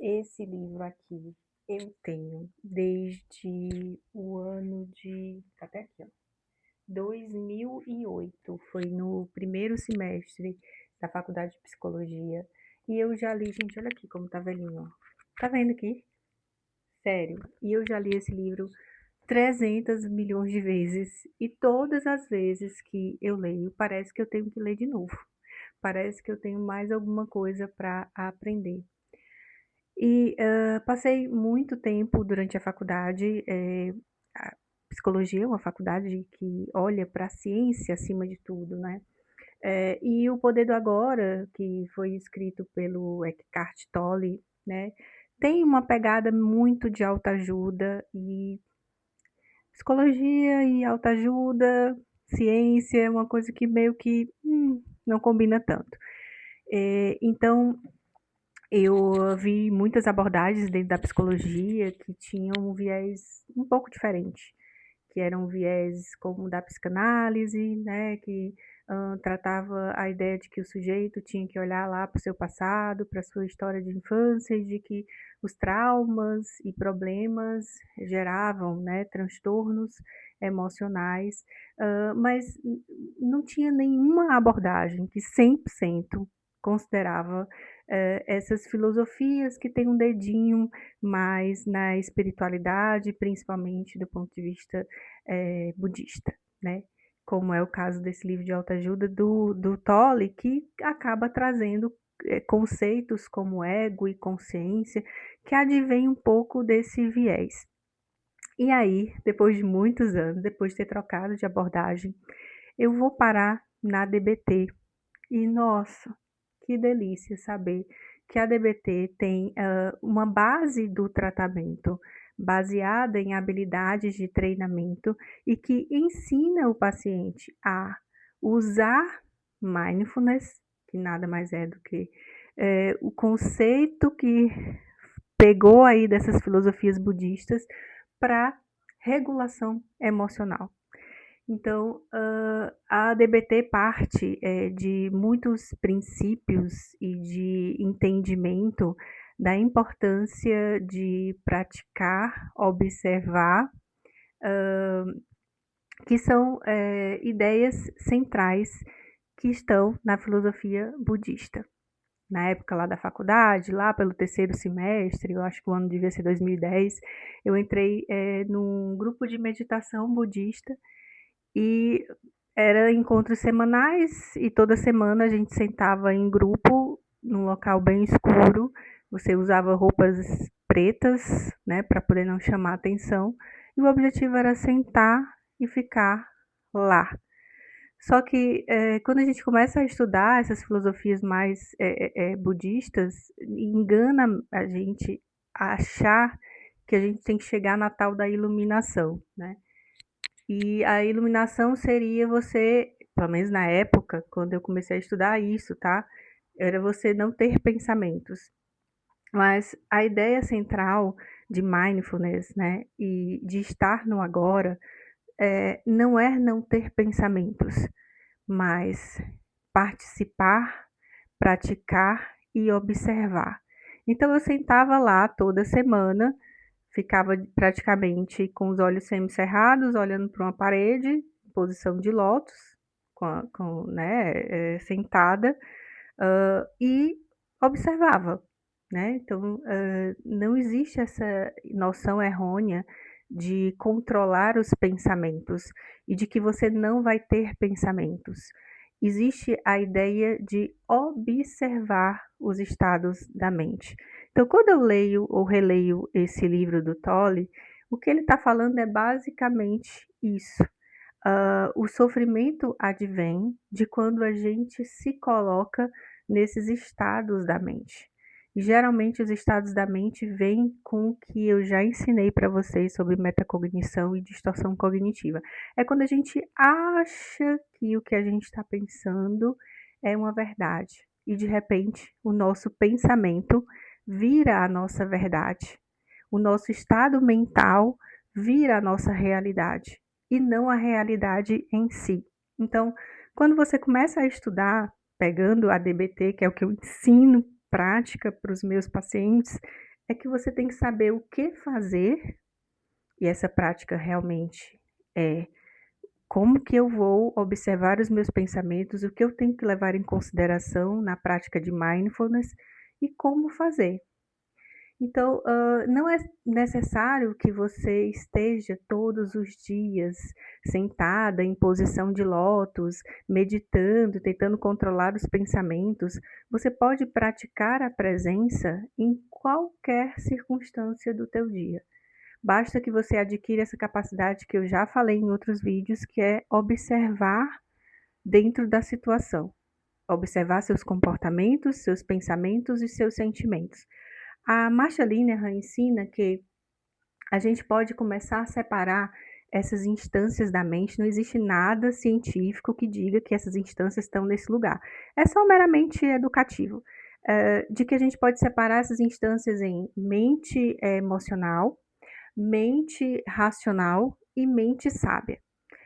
Esse livro aqui eu tenho desde o ano de, tá até aqui, ó, 2008, foi no primeiro semestre da faculdade de psicologia, e eu já li, gente, olha aqui como tá velhinho, ó. Tá vendo aqui? Sério. E eu já li esse livro 300 milhões de vezes, e todas as vezes que eu leio, parece que eu tenho que ler de novo. Parece que eu tenho mais alguma coisa para aprender. E passei muito tempo durante a faculdade, a psicologia é uma faculdade que olha para a ciência acima de tudo, né? E O Poder do Agora, que foi escrito pelo Eckhart Tolle, né? Tem uma pegada muito de autoajuda e psicologia e autoajuda, ciência é uma coisa que meio que não combina tanto. Então, eu vi muitas abordagens dentro da psicologia que tinham um viés um pouco diferente, que eram viés como o da psicanálise, né, que tratava a ideia de que o sujeito tinha que olhar lá para o seu passado, para a sua história de infância, e de que os traumas e problemas geravam, né, transtornos emocionais, mas não tinha nenhuma abordagem que 100% considerava essas filosofias que têm um dedinho mais na espiritualidade, principalmente do ponto de vista budista, né? Como é o caso desse livro de autoajuda do Tolle, que acaba trazendo conceitos como ego e consciência, que advém um pouco desse viés. E aí, depois de muitos anos, depois de ter trocado de abordagem, eu vou parar na DBT. E nossa, que delícia saber que a DBT tem uma base do tratamento baseada em habilidades de treinamento e que ensina o paciente a usar mindfulness, que nada mais é do que o conceito que pegou aí dessas filosofias budistas para regulação emocional. Então, a DBT parte de muitos princípios e de entendimento da importância de praticar, observar, que são ideias centrais que estão na filosofia budista. Na época lá da faculdade, lá pelo terceiro semestre, eu acho que o ano devia ser 2010, eu entrei num grupo de meditação budista e era encontros semanais e toda semana a gente sentava em grupo num local bem escuro. Você usava roupas pretas, né, para poder não chamar atenção. E o objetivo era sentar e ficar lá. Só que quando a gente começa a estudar essas filosofias mais budistas, engana a gente a achar que a gente tem que chegar na tal da iluminação, né? E a iluminação seria você, pelo menos na época, quando eu comecei a estudar isso, tá? Era você não ter pensamentos. Mas a ideia central de mindfulness, né, e de estar no agora, não é não ter pensamentos, mas participar, praticar e observar. Então eu sentava lá toda semana, ficava praticamente com os olhos semicerrados, olhando para uma parede, posição de lótus, né, sentada, e observava, né? Então, não existe essa noção errônea de controlar os pensamentos e de que você não vai ter pensamentos. Existe a ideia de observar os estados da mente. Então, quando eu leio ou releio esse livro do Tolle, o que ele está falando é basicamente isso. O sofrimento advém de quando a gente se coloca nesses estados da mente. E geralmente os estados da mente vêm com o que eu já ensinei para vocês sobre metacognição e distorção cognitiva. É quando a gente acha que o que a gente está pensando é uma verdade. E de repente o nosso pensamento vira a nossa verdade. O nosso estado mental vira a nossa realidade e não a realidade em si. Então, quando você começa a estudar, pegando a DBT, que é o que eu ensino prática para os meus pacientes é que você tem que saber o que fazer, e essa prática realmente é como que eu vou observar os meus pensamentos, o que eu tenho que levar em consideração na prática de mindfulness e como fazer. Então, não é necessário que você esteja todos os dias sentada em posição de lótus, meditando, tentando controlar os pensamentos. Você pode praticar a presença em qualquer circunstância do teu dia. Basta que você adquira essa capacidade que eu já falei em outros vídeos, que é observar dentro da situação. Observar seus comportamentos, seus pensamentos e seus sentimentos. A Marsha Linehan ensina que a gente pode começar a separar essas instâncias da mente. Não existe nada científico que diga que essas instâncias estão nesse lugar. É só meramente educativo. De que a gente pode separar essas instâncias em mente emocional, mente racional e mente sábia.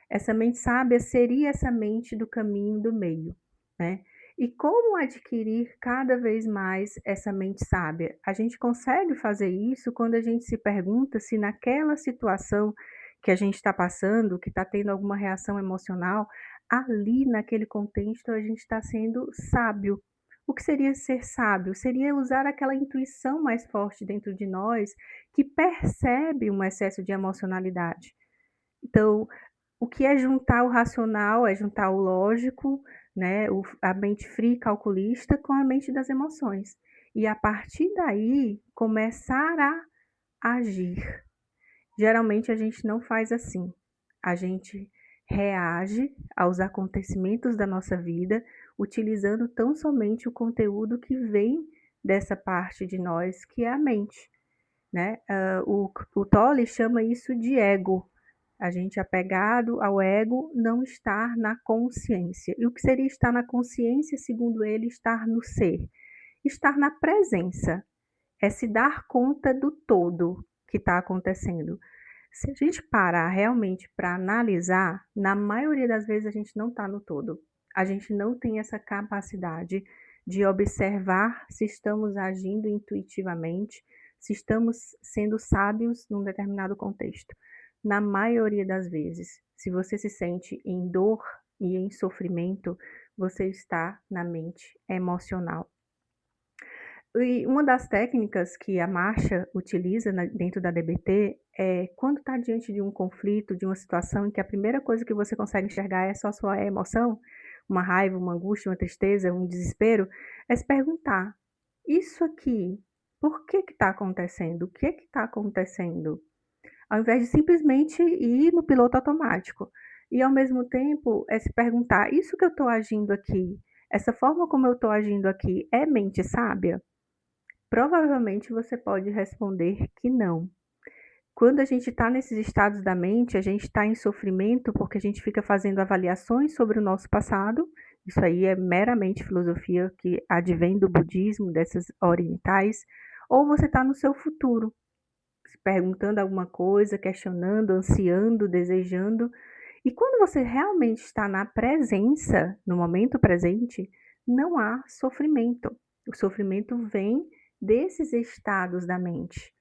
Essa mente sábia seria essa mente do caminho do meio, né? E como adquirir cada vez mais essa mente sábia? A gente consegue fazer isso quando a gente se pergunta se naquela situação que a gente está passando, que está tendo alguma reação emocional, ali naquele contexto a gente está sendo sábio. O que seria ser sábio? Seria usar aquela intuição mais forte dentro de nós que percebe um excesso de emocionalidade. Então, o que é juntar o racional, é juntar o lógico, né, a mente fria e calculista com a mente das emoções. E a partir daí, começar a agir. Geralmente a gente não faz assim. A gente reage aos acontecimentos da nossa vida utilizando tão somente o conteúdo que vem dessa parte de nós, que é a mente, né? O Tolle chama isso de ego. A gente apegado ao ego, não estar na consciência. E o que seria estar na consciência, segundo ele, estar no ser? Estar na presença. É se dar conta do todo que está acontecendo. Se a gente parar realmente para analisar, na maioria das vezes a gente não está no todo. A gente não tem essa capacidade de observar se estamos agindo intuitivamente, se estamos sendo sábios num determinado contexto. Na maioria das vezes, se você se sente em dor e em sofrimento, você está na mente emocional. E uma das técnicas que a Marcia utiliza dentro da DBT é quando está diante de um conflito, de uma situação em que a primeira coisa que você consegue enxergar é só a sua emoção, uma raiva, uma angústia, uma tristeza, um desespero, é se perguntar: isso aqui, por que está acontecendo? O que está acontecendo? Ao invés de simplesmente ir no piloto automático. E ao mesmo tempo é se perguntar: isso que eu estou agindo aqui, essa forma como eu estou agindo aqui, é mente sábia? Provavelmente você pode responder que não. Quando a gente está nesses estados da mente, a gente está em sofrimento porque a gente fica fazendo avaliações sobre o nosso passado. Isso aí é meramente filosofia que advém do budismo, dessas orientais. Ou você está no seu futuro, se perguntando alguma coisa, questionando, ansiando, desejando. E quando você realmente está na presença, no momento presente, não há sofrimento. O sofrimento vem desses estados da mente.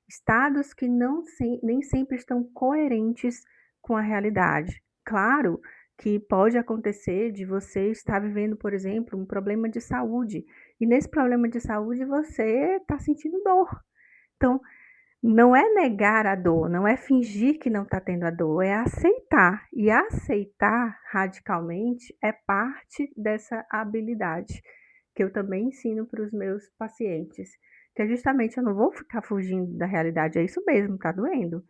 Estados que nem sempre estão coerentes com a realidade. Claro que pode acontecer de você estar vivendo, por exemplo, um problema de saúde, e nesse problema de saúde você está sentindo dor. Então, não é negar a dor, não é fingir que não está tendo a dor, é aceitar. E aceitar radicalmente é parte dessa habilidade que eu também ensino para os meus pacientes. Que é justamente eu não vou ficar fugindo da realidade, é isso mesmo, está doendo.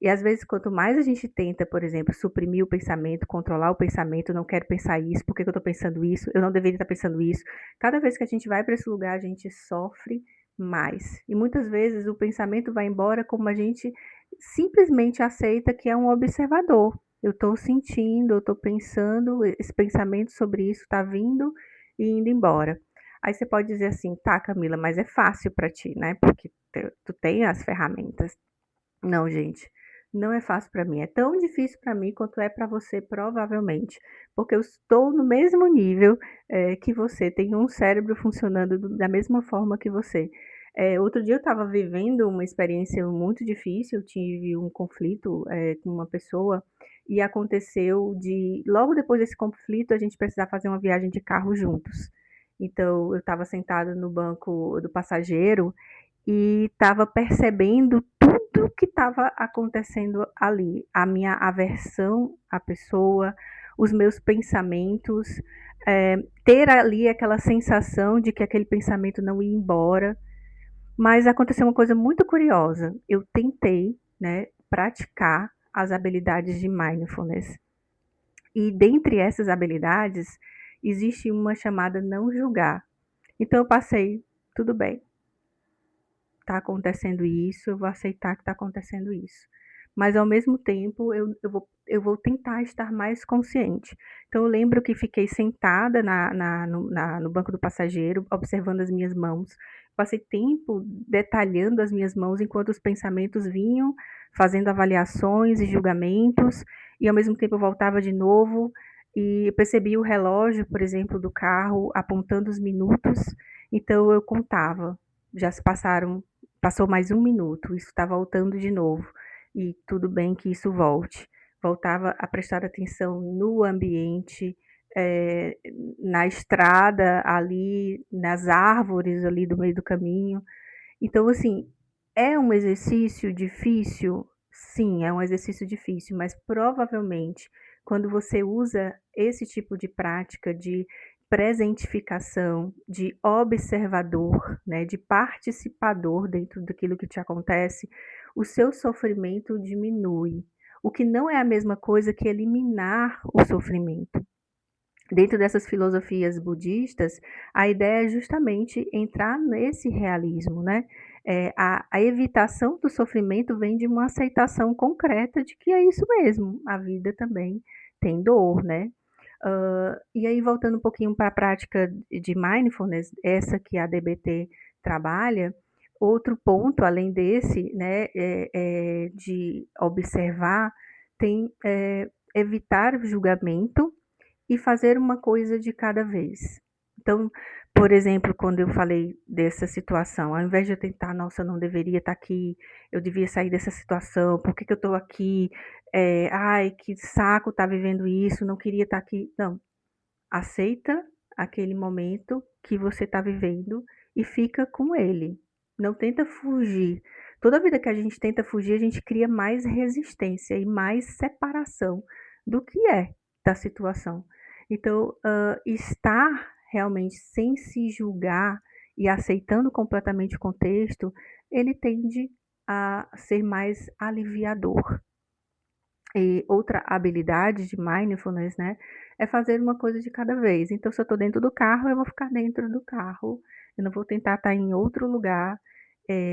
E às vezes, quanto mais a gente tenta, por exemplo, suprimir o pensamento, controlar o pensamento, não quero pensar isso, por que eu estou pensando isso, eu não deveria estar pensando isso. Cada vez que a gente vai para esse lugar, a gente sofre mais. E muitas vezes o pensamento vai embora como a gente simplesmente aceita que é um observador. Eu estou sentindo, eu estou pensando, esse pensamento sobre isso está vindo e indo embora. Aí você pode dizer assim, tá, Camila, mas é fácil para ti, né? Porque tu tem as ferramentas. Não, gente, Não é fácil para mim, é tão difícil para mim quanto é para você provavelmente, porque eu estou no mesmo nível, que você, tenho um cérebro funcionando da mesma forma que você. Outro dia eu estava vivendo uma experiência muito difícil, eu tive um conflito, com uma pessoa, e aconteceu de logo depois desse conflito a gente precisar fazer uma viagem de carro juntos. Então eu estava sentada no banco do passageiro e estava percebendo tudo que estava acontecendo ali, a minha aversão à pessoa, os meus pensamentos, ter ali aquela sensação de que aquele pensamento não ia embora, mas aconteceu uma coisa muito curiosa. Eu tentei, né, praticar as habilidades de mindfulness. E dentre essas habilidades, existe uma chamada não julgar. Então eu passei, tudo bem, está acontecendo isso, eu vou aceitar que está acontecendo isso. Mas ao mesmo tempo eu vou tentar estar mais consciente. Então eu lembro que fiquei sentada no banco do passageiro, observando as minhas mãos. Passei tempo detalhando as minhas mãos enquanto os pensamentos vinham, fazendo avaliações e julgamentos, e ao mesmo tempo eu voltava de novo e eu percebi o relógio, por exemplo, do carro apontando os minutos, então eu contava. Já se passaram Passou mais um minuto, isso está voltando de novo, e tudo bem que isso volte. Voltava a prestar atenção no ambiente, eh, na estrada, ali, nas árvores ali do meio do caminho. Então, assim, é um exercício difícil? Sim, é um exercício difícil, mas provavelmente quando você usa esse tipo de prática de presentificação, de observador, né, de participador dentro daquilo que te acontece, o seu sofrimento diminui. O que não é a mesma coisa que eliminar o sofrimento. Dentro dessas filosofias budistas, a ideia é justamente entrar nesse realismo, né? A evitação do sofrimento vem de uma aceitação concreta de que é isso mesmo, a vida também tem dor, né? E aí, voltando um pouquinho para a prática de mindfulness, essa que a DBT trabalha, outro ponto, além desse, né, de observar, tem evitar o julgamento e fazer uma coisa de cada vez. Então, por exemplo, quando eu falei dessa situação, ao invés de eu tentar, nossa, eu não deveria estar aqui, eu devia sair dessa situação, por que, que eu estou aqui? Ai, que saco estar vivendo isso, não queria estar aqui. Não, aceita aquele momento que você está vivendo e fica com ele. Não tenta fugir. Toda vida que a gente tenta fugir, a gente cria mais resistência e mais separação do que é da situação. Então, estar realmente sem se julgar e aceitando completamente o contexto, ele tende a ser mais aliviador. E outra habilidade de mindfulness, né, é fazer uma coisa de cada vez. Então, se eu estou dentro do carro, eu vou ficar dentro do carro, eu não vou tentar estar em outro lugar.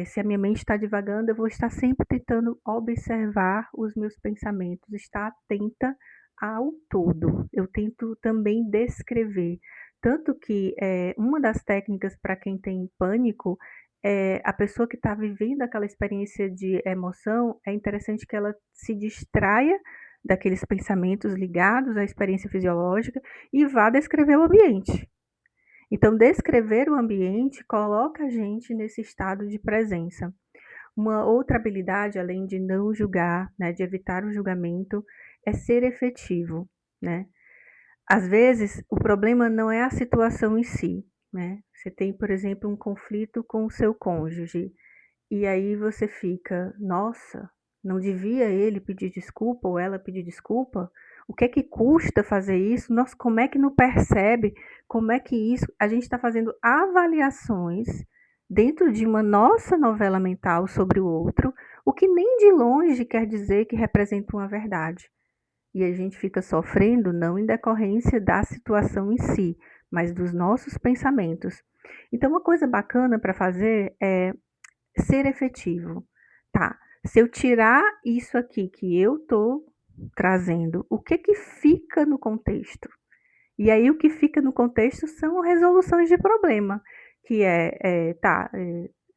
Se a minha mente está divagando, eu vou estar sempre tentando observar os meus pensamentos, estar atenta ao todo. Eu tento também descrever. Tanto que uma das técnicas para quem tem pânico a pessoa que está vivendo aquela experiência de emoção, é interessante que ela se distraia daqueles pensamentos ligados à experiência fisiológica e vá descrever o ambiente. Então, descrever o ambiente coloca a gente nesse estado de presença. Uma outra habilidade, além de não julgar, né, de evitar o julgamento, é ser efetivo, né? Às vezes, o problema não é a situação em si, né? Você tem, por exemplo, um conflito com o seu cônjuge, e aí você fica, nossa, não devia ele pedir desculpa ou ela pedir desculpa? O que é que custa fazer isso? Nossa, como é que não percebe? Como é que isso? A gente está fazendo avaliações dentro de uma nossa novela mental sobre o outro, o que nem de longe quer dizer que representa uma verdade. E a gente fica sofrendo não em decorrência da situação em si, mas dos nossos pensamentos. Então, uma coisa bacana para fazer é ser efetivo. Tá, se eu tirar isso aqui que eu tô trazendo, o que que fica no contexto? E aí o que fica no contexto são resoluções de problema, que tá,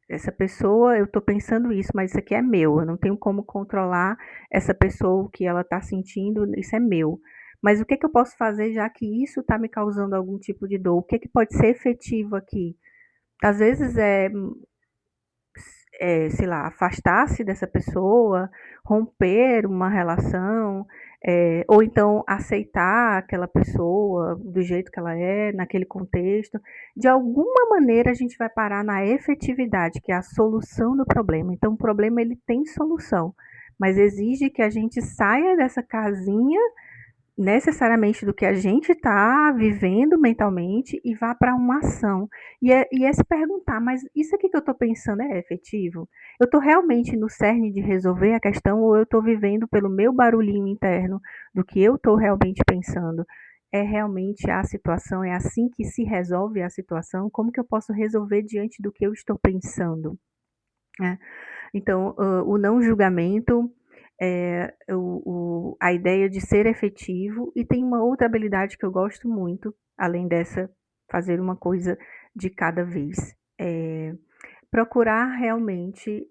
essa pessoa, eu estou pensando isso, mas isso aqui é meu, eu não tenho como controlar essa pessoa, o que ela está sentindo, isso é meu. Mas o que é que eu posso fazer já que isso está me causando algum tipo de dor? O que é que pode ser efetivo aqui? Às vezes sei lá, afastar-se dessa pessoa, romper uma relação, ou então aceitar aquela pessoa do jeito que ela é, naquele contexto. De alguma maneira a gente vai parar na efetividade, que é a solução do problema. Então o problema ele tem solução, mas exige que a gente saia dessa casinha necessariamente do que a gente está vivendo mentalmente e vá para uma ação. E é se perguntar, mas isso aqui que eu estou pensando é efetivo? Eu estou realmente no cerne de resolver a questão ou eu estou vivendo pelo meu barulhinho interno do que eu estou realmente pensando? É realmente a situação? É assim que se resolve a situação? Como que eu posso resolver diante do que eu estou pensando? É. Então, o não julgamento, a ideia de ser efetivo, e tem uma outra habilidade que eu gosto muito, além dessa, fazer uma coisa de cada vez. Procurar realmente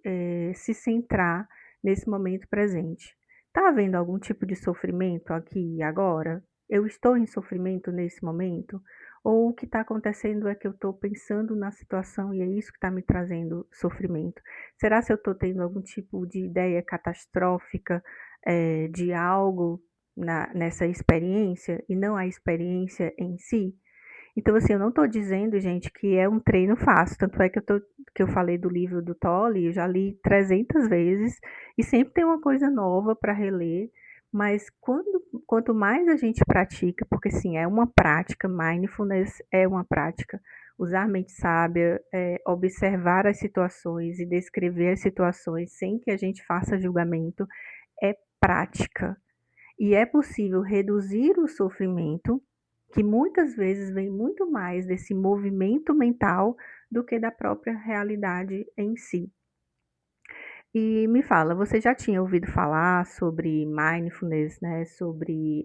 se centrar nesse momento presente. Está havendo algum tipo de sofrimento aqui e agora? Eu estou em sofrimento nesse momento? Ou o que está acontecendo é que eu estou pensando na situação e é isso que está me trazendo sofrimento? Será se eu estou tendo algum tipo de ideia catastrófica de algo nessa experiência e não a experiência em si? Então, assim, eu não estou dizendo, gente, que é um treino fácil, tanto é que eu falei do livro do Tolle, eu já li 300 vezes e sempre tem uma coisa nova para reler, mas quanto mais a gente pratica, porque sim, é uma prática, mindfulness é uma prática, usar a mente sábia, observar as situações e descrever as situações sem que a gente faça julgamento, é prática. E é possível reduzir o sofrimento, que muitas vezes vem muito mais desse movimento mental do que da própria realidade em si. E me fala, você já tinha ouvido falar sobre mindfulness, né? Sobre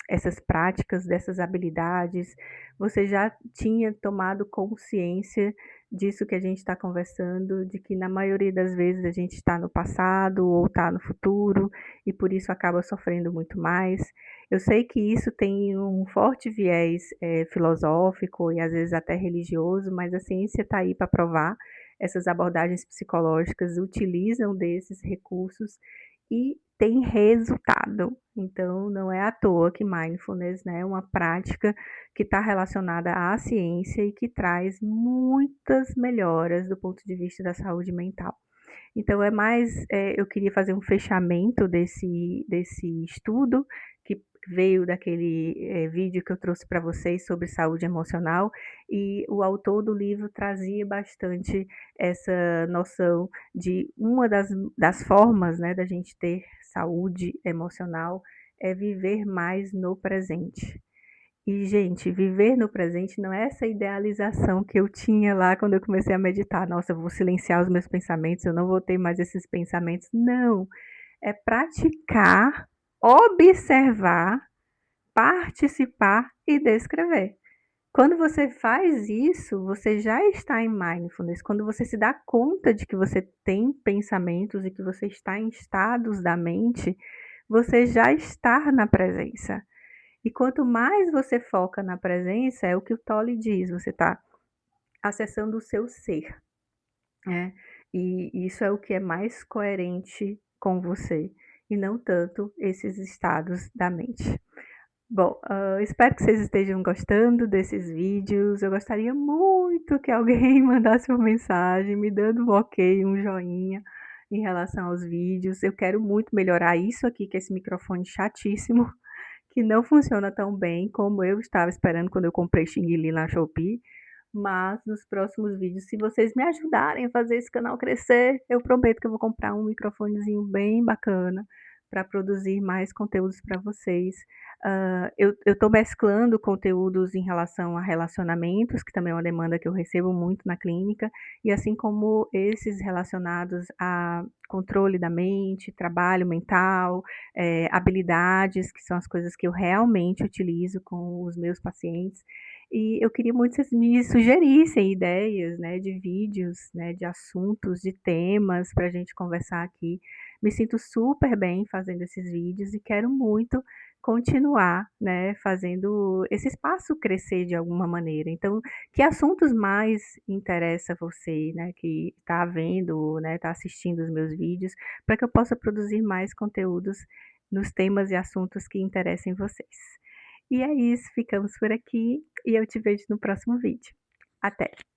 essas práticas, dessas habilidades? Você já tinha tomado consciência disso que a gente está conversando, de que na maioria das vezes a gente está no passado ou está no futuro e por isso acaba sofrendo muito mais? Eu sei que isso tem um forte viés filosófico e às vezes até religioso, mas a ciência está aí para provar. Essas abordagens psicológicas utilizam desses recursos e tem resultado. Então, não é à toa que mindfulness, né, é uma prática que está relacionada à ciência e que traz muitas melhoras do ponto de vista da saúde mental. Então, eu queria fazer um fechamento desse estudo que veio daquele vídeo que eu trouxe para vocês sobre saúde emocional, e o autor do livro trazia bastante essa noção de uma das formas, né, da gente ter saúde emocional é viver mais no presente. E, gente, viver no presente não é essa idealização que eu tinha lá quando eu comecei a meditar. Nossa, eu vou silenciar os meus pensamentos, eu não vou ter mais esses pensamentos. Não. É praticar, observar, participar e descrever. Quando você faz isso, você já está em mindfulness. Quando você se dá conta de que você tem pensamentos e que você está em estados da mente, você já está na presença. E quanto mais você foca na presença, é o que o Tolle diz, você está acessando o seu ser, né? E isso é o que é mais coerente com você, e não tanto esses estados da mente. Bom, espero que vocês estejam gostando desses vídeos. Eu gostaria muito que alguém mandasse uma mensagem me dando um ok, um joinha em relação aos vídeos. Eu quero muito melhorar isso aqui, que é esse microfone chatíssimo, que não funciona tão bem como eu estava esperando quando eu comprei Xing Ling na Shopee. Mas nos próximos vídeos, se vocês me ajudarem a fazer esse canal crescer, eu prometo que eu vou comprar um microfonezinho bem bacana para produzir mais conteúdos para vocês. Eu estou mesclando conteúdos em relação a relacionamentos, que também é uma demanda que eu recebo muito na clínica, e assim como esses relacionados a controle da mente, trabalho mental, habilidades, que são as coisas que eu realmente utilizo com os meus pacientes. E eu queria muito que vocês me sugerissem ideias, né, de vídeos, né, de assuntos, de temas para a gente conversar aqui. Me sinto super bem fazendo esses vídeos e quero muito continuar, né, fazendo esse espaço crescer de alguma maneira. Então, que assuntos mais interessa você, né, que está vendo, né, está assistindo os meus vídeos, para que eu possa produzir mais conteúdos nos temas e assuntos que interessem vocês. E é isso, ficamos por aqui e eu te vejo no próximo vídeo. Até!